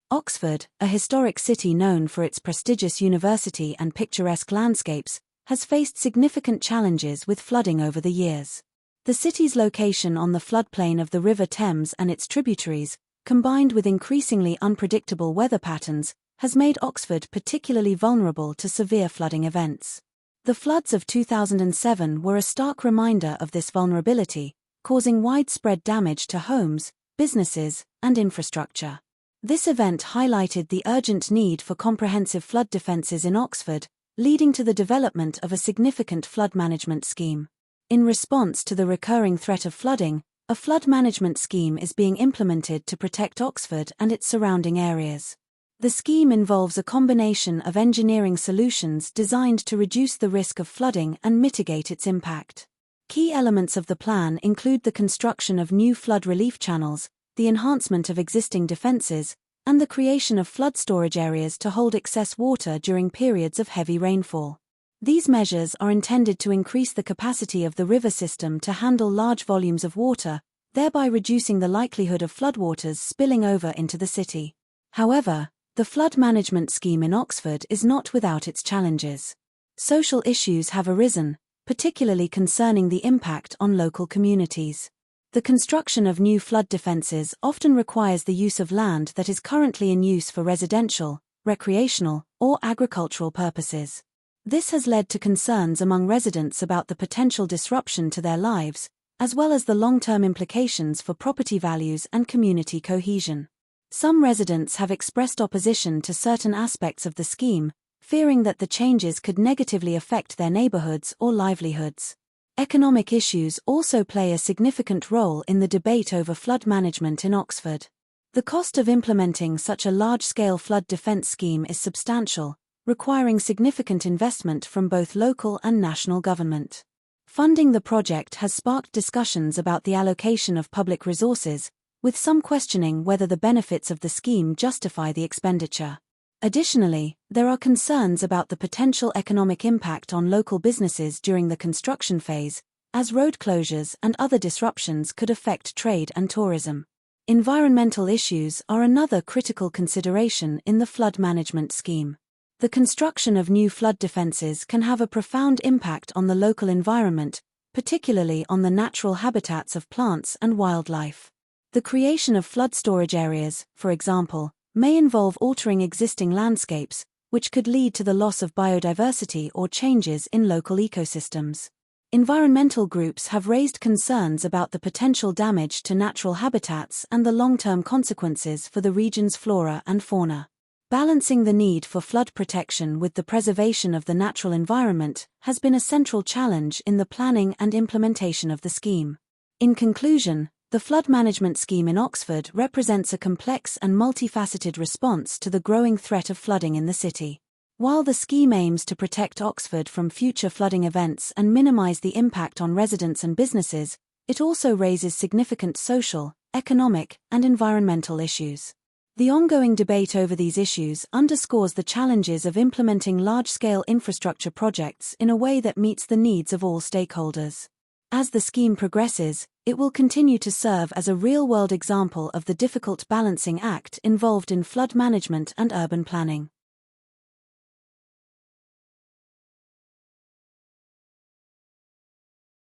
Oxford, a historic city known for its prestigious university and picturesque landscapes, has faced significant challenges with flooding over the years. The city's location on the floodplain of the River Thames and its tributaries, combined with increasingly unpredictable weather patterns, has made Oxford particularly vulnerable to severe flooding events. The floods of 2007 were a stark reminder of this vulnerability, causing widespread damage to homes, businesses, and infrastructure. This event highlighted the urgent need for comprehensive flood defences in Oxford, leading to the development of a significant flood management scheme. In response to the recurring threat of flooding, a flood management scheme is being implemented to protect Oxford and its surrounding areas. The scheme involves a combination of engineering solutions designed to reduce the risk of flooding and mitigate its impact. Key elements of the plan include the construction of new flood relief channels, the enhancement of existing defences, and the creation of flood storage areas to hold excess water during periods of heavy rainfall. These measures are intended to increase the capacity of the river system to handle large volumes of water, thereby reducing the likelihood of floodwaters spilling over into the city. However, the flood management scheme in Oxford is not without its challenges. Social issues have arisen, particularly concerning the impact on local communities. The construction of new flood defences often requires the use of land that is currently in use for residential, recreational, or agricultural purposes. This has led to concerns among residents about the potential disruption to their lives, as well as the long-term implications for property values and community cohesion. Some residents have expressed opposition to certain aspects of the scheme, fearing that the changes could negatively affect their neighbourhoods or livelihoods. Economic issues also play a significant role in the debate over flood management in Oxford. The cost of implementing such a large-scale flood defence scheme is substantial, requiring significant investment from both local and national government. Funding the project has sparked discussions about the allocation of public resources, with some questioning whether the benefits of the scheme justify the expenditure. Additionally, there are concerns about the potential economic impact on local businesses during the construction phase, as road closures and other disruptions could affect trade and tourism. Environmental issues are another critical consideration in the flood management scheme. The construction of new flood defences can have a profound impact on the local environment, particularly on the natural habitats of plants and wildlife. The creation of flood storage areas, for example, may involve altering existing landscapes, which could lead to the loss of biodiversity or changes in local ecosystems. Environmental groups have raised concerns about the potential damage to natural habitats and the long-term consequences for the region's flora and fauna. Balancing the need for flood protection with the preservation of the natural environment has been a central challenge in the planning and implementation of the scheme. In conclusion, the flood management scheme in Oxford represents a complex and multifaceted response to the growing threat of flooding in the city. While the scheme aims to protect Oxford from future flooding events and minimize the impact on residents and businesses, it also raises significant social, economic, and environmental issues. The ongoing debate over these issues underscores the challenges of implementing large-scale infrastructure projects in a way that meets the needs of all stakeholders. As the scheme progresses, it will continue to serve as a real-world example of the difficult balancing act involved in flood management and urban planning.